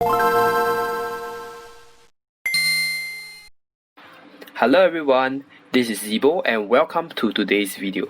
Hello everyone, this is Zibo and welcome to today's video.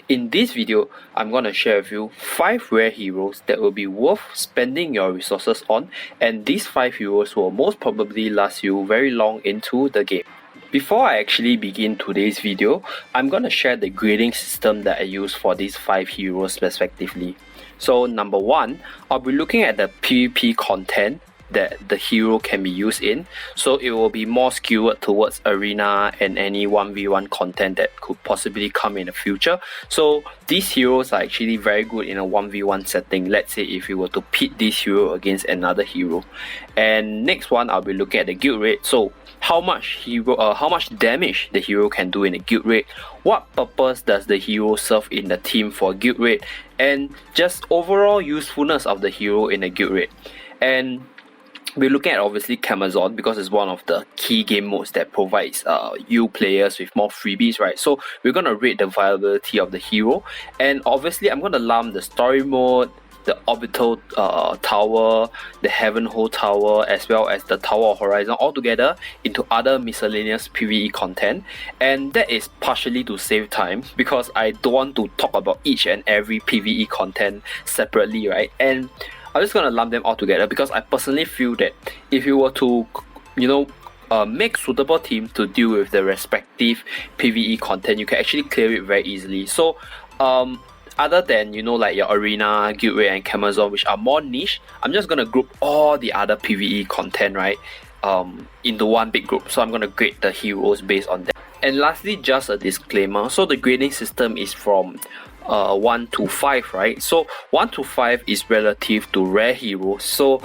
In this video, I'm going to share with you 5 rare heroes that will be worth spending your resources on, and these 5 heroes will most probably last you very long into the game. Before I actually begin today's video, I'm going to share the grading system that I use for these 5 heroes respectively. So number 1, I'll be looking at the PvP content that the hero can be used in, so it will be more skewed towards arena and any 1v1 content that could possibly come in the future. So these heroes are actually very good in a 1v1 setting. Let's say if you were to pit this hero against another hero. And next one, I'll be looking at the guild rate. So how much damage the hero can do in a guild rate, what purpose does the hero serve in the team for guild rate, and just overall usefulness of the hero in a guild rate. And we're looking at obviously Camazon because it's one of the key game modes that provides you players with more freebies, right? So we're going to rate the viability of the hero, and obviously I'm going to lump the story mode, the orbital tower, the heaven hole tower, as well as the tower of horizon all together into other miscellaneous PvE content. And that is partially to save time because I don't want to talk about each and every PvE content separately, right? And I'm just going to lump them all together because I personally feel that if you were to, make suitable teams to deal with the respective PvE content, you can actually clear it very easily. So, other than, like your arena, guild rate, and Camazon, which are more niche, I'm just going to group all the other PvE content, right, into one big group. So I'm going to grade the heroes based on that. And lastly, just a disclaimer. So the grading system is from 1 to 5, right? So 1 to 5 is relative to rare heroes. So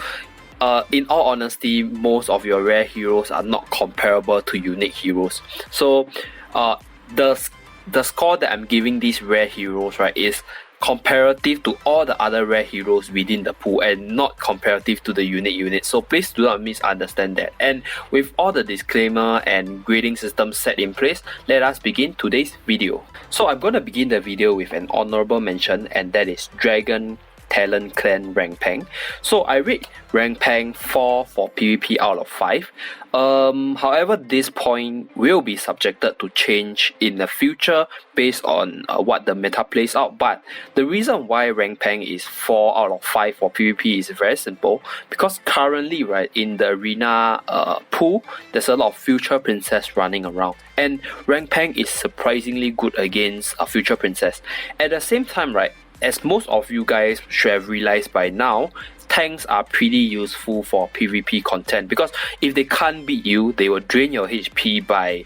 in all honesty, most of your rare heroes are not comparable to unique heroes. So the score that I'm giving these rare heroes, right, is comparative to all the other rare heroes within the pool and not comparative to the unique unit. So please do not misunderstand that. And with all the disclaimer and grading system set in place, let us begin today's video. So I'm going to begin the video with an honorable mention, and that is Dragon Talent Clan Rank Pang. So I rate Rank Pang 4 for PvP out of 5. However, this point will be subjected to change in the future based on what the meta plays out. But the reason why Rank Pang is 4 out of 5 for PvP is very simple, because currently, right, in the arena pool, there's a lot of future princess running around, and Rank Pang is surprisingly good against a future princess. At the same time, right, as most of you guys should have realized by now, tanks are pretty useful for PvP content, because if they can't beat you, they will drain your HP by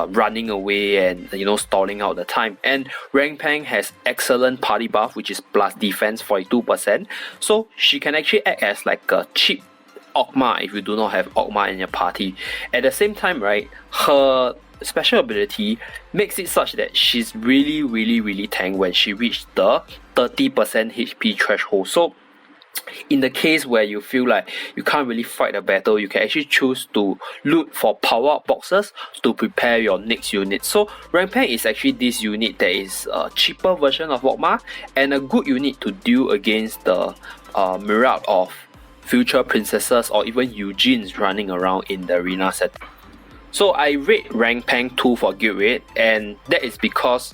running away and stalling out the time. And Rank Pang has excellent party buff, which is plus defense 42%, so she can actually act as like a cheap Ogma if you do not have Ogma in your party. At the same time, right, her special ability makes it such that she's really tank when she reached the 30% HP threshold. So in the case where you feel like you can't really fight a battle, you can actually choose to loot for power-up boxes to prepare your next unit. So Rank Pang is actually this unit that is a cheaper version of Ogma and a good unit to deal against the myriad of future princesses or even Eugenes running around in the arena set. So I rate Rank Pang 2 for guild rate, and that is because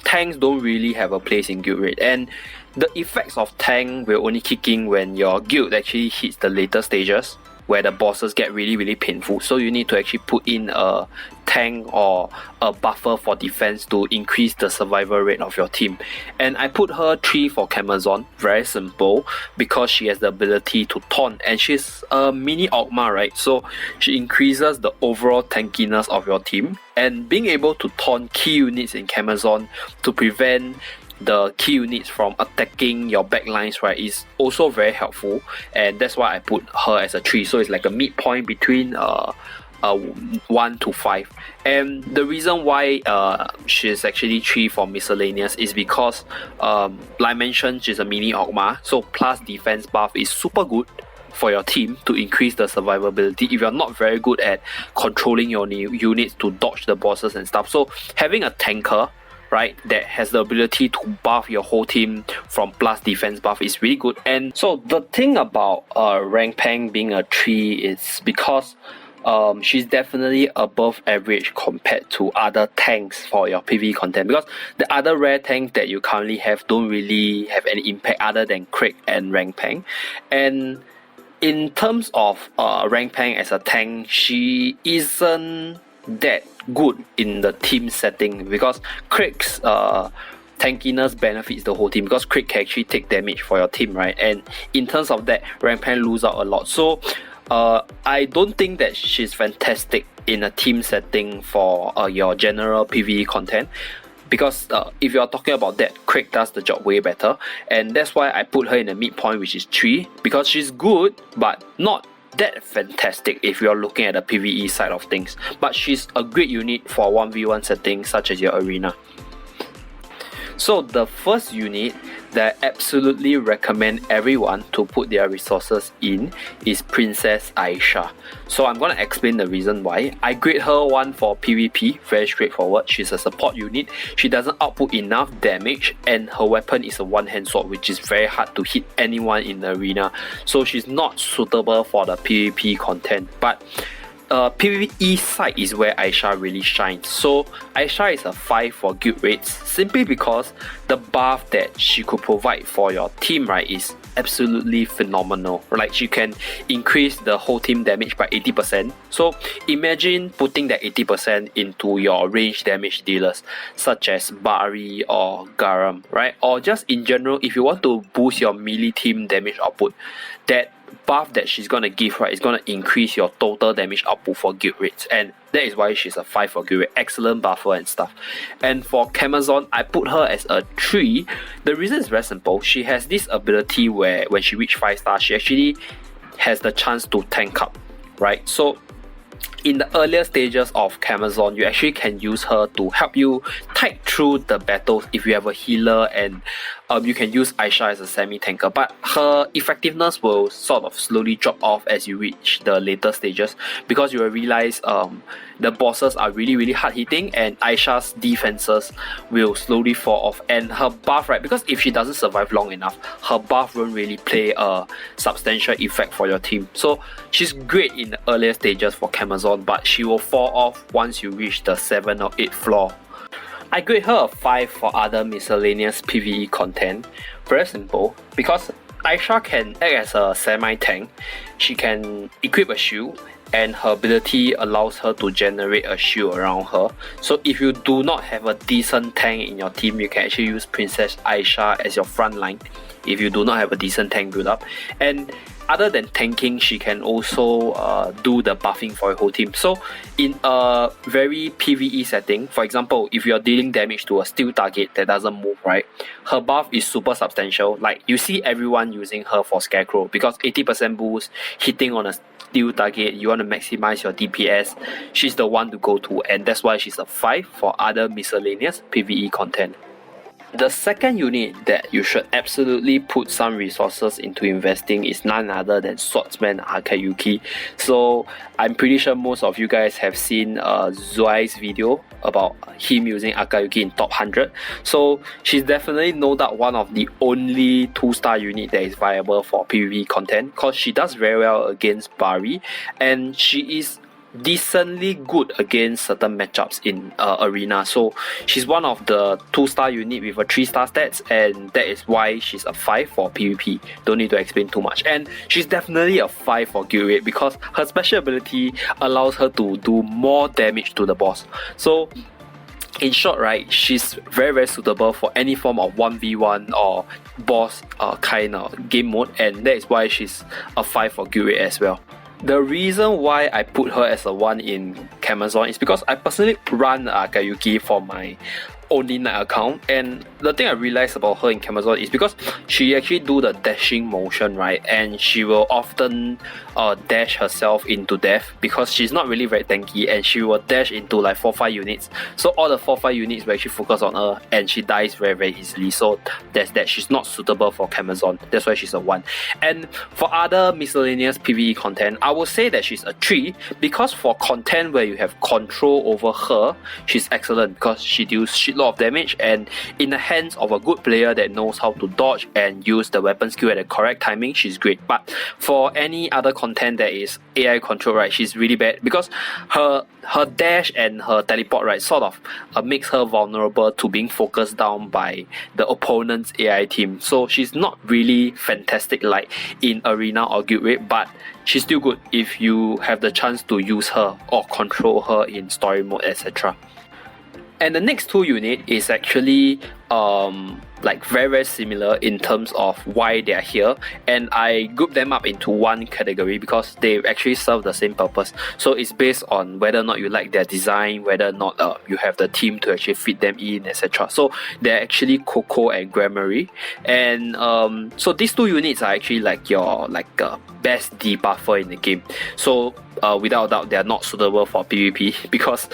tanks don't really have a place in guild rate, and the effects of tank will only kick in when your guild actually hits the later stages where the bosses get really painful. So you need to actually put in a tank or a buffer for defense to increase the survival rate of your team. And I put her 3 for Camazon, very simple, because she has the ability to taunt, and she's a mini Ogma, right? So she increases the overall tankiness of your team, and being able to taunt key units in Camazon to prevent the key units from attacking your backlines, right, is also very helpful, and that's why I put her as a 3. So it's like a midpoint between 1 to 5. And the reason why she's actually 3 for miscellaneous is because like I mentioned, she's a mini Ogma, so plus defense buff is super good for your team to increase the survivability if you're not very good at controlling your units to dodge the bosses and stuff. So having a tanker right, that has the ability to buff your whole team from plus defense buff is really good. And so the thing about rank Peng being a 3 is because she's definitely above average compared to other tanks for your PvE content, because the other rare tanks that you currently have don't really have any impact other than Craig and rank Peng. And in terms of rank Peng as a tank, she isn't that good in the team setting, because Craig's tankiness benefits the whole team, because Craig can actually take damage for your team, right? And in terms of that, rank Peng lose out a lot. So I don't think that she's fantastic in a team setting for your general PvE content, because if you're talking about that, Craig does the job way better, and that's why I put her in the midpoint, which is 3, because she's good but not that fantastic if you're looking at the PvE side of things. But she's a great unit for 1v1 settings such as your arena. So the first unit that I absolutely recommend everyone to put their resources in is Princess Aisha. So I'm going to explain the reason why. I grade her 1 for PvP, very straightforward. She's a support unit, she doesn't output enough damage, and her weapon is a one-hand sword, which is very hard to hit anyone in the arena. So she's not suitable for the PvP content. But PvE side is where Aisha really shines. So Aisha is a 5 for guild rates, simply because the buff that she could provide for your team, right, is absolutely phenomenal. Like, she can increase the whole team damage by 80%. So imagine putting that 80% into your range damage dealers such as Bari or Garam, right? Or just in general, if you want to boost your melee team damage output, that buff that she's gonna give, right, is gonna increase your total damage output for guild rates, and that is why she's a 5 for guild rate. Excellent buffer and stuff. And for Camazon, I put her as a 3. The reason is very simple. She has this ability where when she reaches 5 stars, she actually has the chance to tank up, right? So in the earlier stages of Camazon, you actually can use her to help you tide through the battles if you have a healer, and you can use Aisha as a semi-tanker, but her effectiveness will sort of slowly drop off as you reach the later stages, because you will realize the bosses are really hard hitting, and Aisha's defenses will slowly fall off, and her buff, right, because if she doesn't survive long enough, her buff won't really play a substantial effect for your team. So she's great in the earlier stages for Camazon, but she will fall off once you reach the 7 or 8 floor. I grade her a 5 for other miscellaneous PvE content. Very simple, because Aisha can act as a semi-tank, she can equip a shield, and her ability allows her to generate a shield around her. So if you do not have a decent tank in your team, you can actually use Princess Aisha as your front line if you do not have a decent tank build up. And other than tanking, she can also do the buffing for your whole team. So in a very PvE setting, for example, if you're dealing damage to a steel target that doesn't move, right, her buff is super substantial. Like, you see everyone using her for Scarecrow, because 80% boost, hitting on a steel target, you want to maximize your DPS, she's the one to go to, and that's why she's a 5 for other miscellaneous PvE content. The second unit that you should absolutely put some resources into investing is none other than Swordsman Kaiyuki. So I'm pretty sure most of you guys have seen Zoi's video about him using Kaiyuki in top 100. So she's definitely no doubt one of the only 2-star unit that is viable for PvP content, because she does very well against Bari, and she is decently good against certain matchups in arena. So she's one of the 2-star unit with a 3-star stats, and that is why she's a 5 for PvP. Don't need to explain too much. And she's definitely a 5 for guild rate, because her special ability allows her to do more damage to the boss. So in short, right, she's very suitable for any form of 1v1 or boss kind of game mode, and that is why she's a 5 for guild rate as well. The reason why I put her as a 1 in Camazon is because I personally run Kaiyuki for my only night account, and the thing I realized about her in Camazon is because she actually do the dashing motion, right, and she will often dash herself into death, because she's not really very tanky, and she will dash into like 4-5 units, so all the 4-5 units will actually focus on her, and she dies very easily. So that's that. She's not suitable for Camazon, that's why she's a 1. And for other miscellaneous PvE content, I would say that she's a 3, because for content where you have control over her, she's excellent, because she deals shitload lot of damage, and in the hands of a good player that knows how to dodge and use the weapon skill at the correct timing, she's great. But for any other content that is AI control, right, she's really bad because her dash and her teleport, right, sort of makes her vulnerable to being focused down by the opponent's AI team. So she's not really fantastic like in arena or guild raid, but she's still good if you have the chance to use her or control her in story mode, etc. And the next two unit is actually like very similar in terms of why they are here, and I group them up into one category because they actually serve the same purpose. So it's based on whether or not you like their design, whether or not you have the team to actually fit them in, etc. So they're actually Coco and Grammar, and so these two units are actually like your best debuffer in the game. So without doubt, they are not suitable for PvP because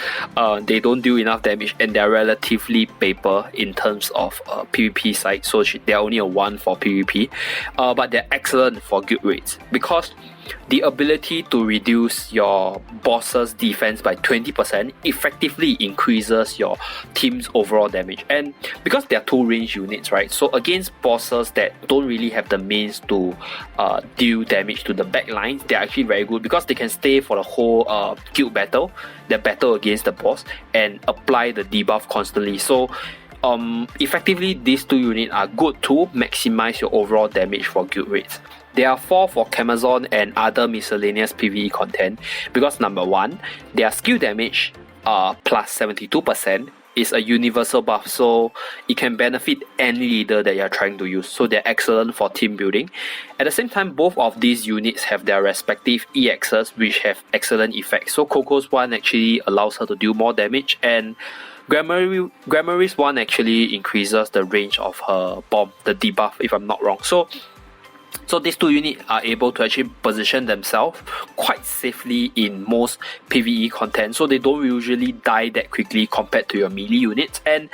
they don't do enough damage and they're relatively paper in terms of PvP side. So they're only a 1 for PvP, but they're excellent for guild raids because the ability to reduce your boss's defense by 20% effectively increases your team's overall damage. And because they're two range units, right, so against bosses that don't really have the means to deal damage to the back lines, they're actually very good because they can stay for the whole guild battle, the battle against the boss, and apply the debuff constantly. So effectively these two units are good to maximize your overall damage for guild raids. There are 4 for Camazon and other miscellaneous PvE content because number 1, their skill damage plus 72% is a universal buff, so it can benefit any leader that you're trying to use. So they're excellent for team building. At the same time, both of these units have their respective EXs which have excellent effects. So Coco's one actually allows her to do more damage, and Grammary's one actually increases the range of her bomb, the debuff, if I'm not wrong. So these two units are able to actually position themselves quite safely in most PvE content, so they don't usually die that quickly compared to your melee units. And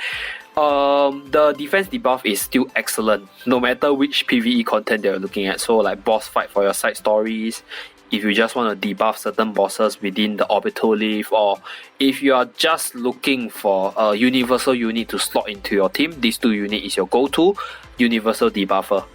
the defense debuff is still excellent no matter which PvE content they're looking at. So like boss fight for your side stories, if you just want to debuff certain bosses within the orbital lift, or if you are just looking for a universal unit to slot into your team, these two units is your go-to universal debuffer.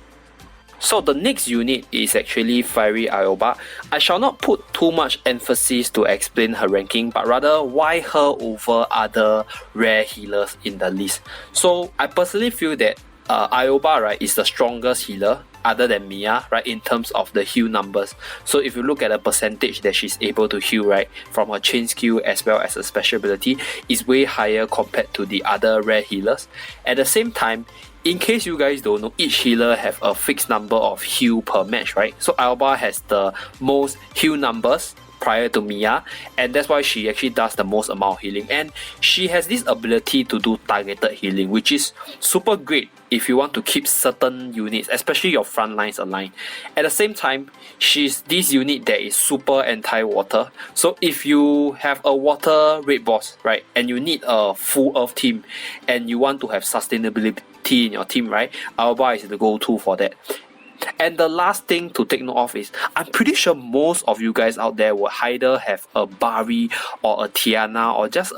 So the next unit is actually Fiery Alba. I shall not put too much emphasis to explain her ranking, but rather why her over other rare healers in the list. So I personally feel that Alba, right, is the strongest healer other than Mia, right, in terms of the heal numbers. So if you look at the percentage that she's able to heal, right, from her chain skill as well as her special ability, is way higher compared to the other rare healers. At the same time, in case you guys don't know, each healer have a fixed number of heal per match, right? So Alba has the most heal numbers prior to Mia, and that's why she actually does the most amount of healing. And she has this ability to do targeted healing, which is super great if you want to keep certain units, especially your front lines, aligned. At the same time, she's this unit that is super anti-water. So if you have a water raid boss, right, and you need a full earth team and you want to have sustainability in your team, right, Alba is the go-to for that. And the last thing to take note of is, I'm pretty sure most of you guys out there will either have a Bari or a Tiana or just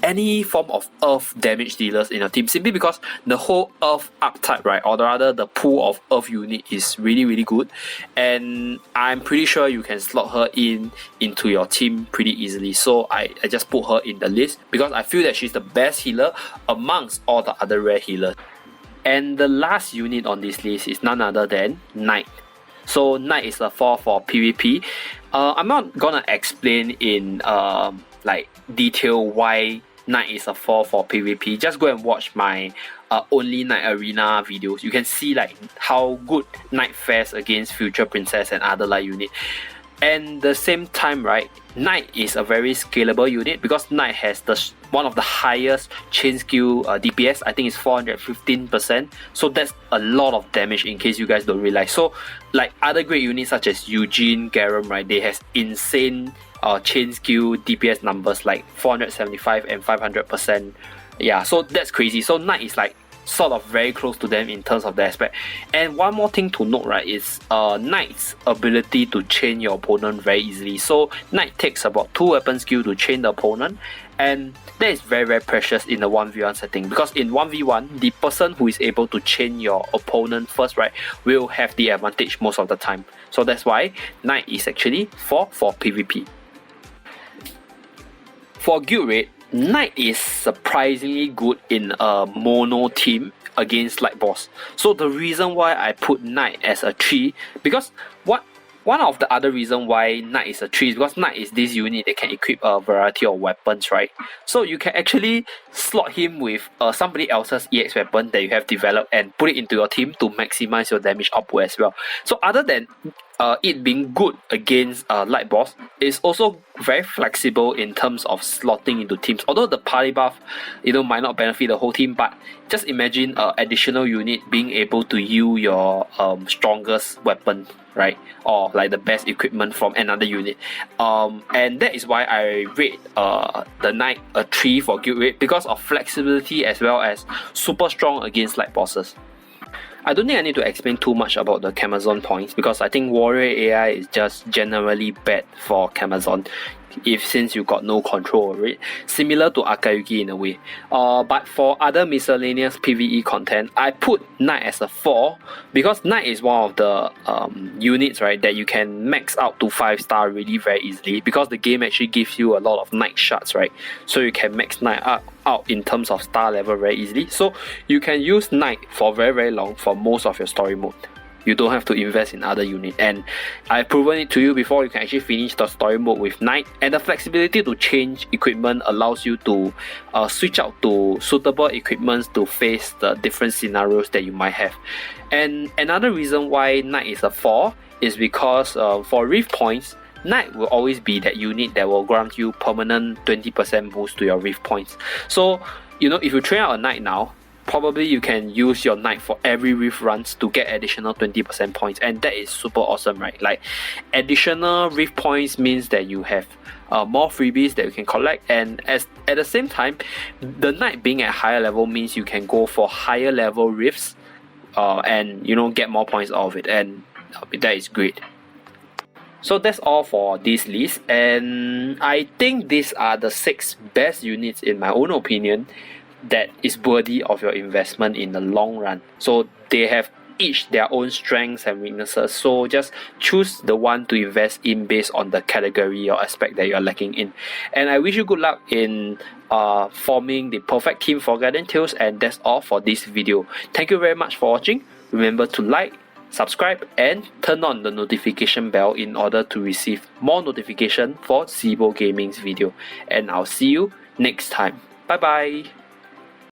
any form of earth damage dealers in your team, simply because the whole earth archetype, right, or rather the pool of earth unit is really good, and I'm pretty sure you can slot her into your team pretty easily. So I just put her in the list because I feel that she's the best healer amongst all the other rare healers. And the last unit on this list is none other than Knight. So Knight is a 4 for PvP. I'm not gonna explain in like detail why Knight is a 4 for PvP. Just go and watch my Only Knight Arena videos. You can see like how good Knight fares against Future Princess and other light unit. And the same time, right, Knight is a very scalable unit because Knight has one of the highest chain skill DPS. I think it's 415%. So that's a lot of damage in case you guys don't realize. So like other great units such as Eugene, Garum, right, they has insane chain skill DPS numbers like 475 and 500%. Yeah, so that's crazy. So Knight is like sort of very close to them in terms of the aspect. And one more thing to note, right, is Knight's ability to chain your opponent very easily. So Knight takes about 2 weapon skill to chain the opponent, and that is very, very precious in the 1v1 setting, because in 1v1, the person who is able to chain your opponent first, right, will have the advantage most of the time. So that's why Knight is actually 4 for PvP. For guild raid, Knight is surprisingly good in a mono team against light boss. So the reason why I put Knight as a 3, because one of the other reason why Knight is a 3 is because Knight is this unit that can equip a variety of weapons, right? So you can actually slot him with somebody else's EX weapon that you have developed and put it into your team to maximize your damage output as well. So other than it being good against light boss, it's also very flexible in terms of slotting into teams. Although the party buff, might not benefit the whole team, but just imagine an additional unit being able to use your strongest weapon, right, or like the best equipment from another unit, and that is why I rate the Knight a 3 for guild raid, because of flexibility as well as super strong against light bosses. I don't think I need to explain too much about the Camazon points, because I think Warrior AI is just generally bad for Camazon, since you got no control over it, similar to Kaiyuki in a way. But for other miscellaneous PvE content, I put Knight as a 4, because Knight is one of the units, right, that you can max out to 5-star really very easily, because the game actually gives you a lot of Knight shards, right? So you can max Knight out in terms of star level very easily. So you can use Knight for very, very long for most of your story mode. You don't have to invest in other units, and I've proven it to you before. You can actually finish the story mode with Knight, and the flexibility to change equipment allows you to switch out to suitable equipments to face the different scenarios that you might have. And another reason why Knight is a 4 is because for Rift points, Knight will always be that unit that will grant you permanent 20% boost to your Rift points. So if you train out a Knight now, probably you can use your Knight for every Rift runs to get additional 20% points, and that is super awesome, right? Like, additional Rift points means that you have more freebies that you can collect, and at the same time, the Knight being at higher level means you can go for higher level Rifts and get more points out of it, and that is great. So that's all for this list, and I think these are the 6 best units in my own opinion that is worthy of your investment in the long run. So they have each their own strengths and weaknesses, so just choose the one to invest in based on the category or aspect that you are lacking in. And I wish you good luck in forming the perfect team for Guardian Tales, and that's all for this video. Thank you very much for watching. Remember to like, subscribe, and turn on the notification bell in order to receive more notification for Zibo Gaming's video. And I'll see you next time. Bye bye.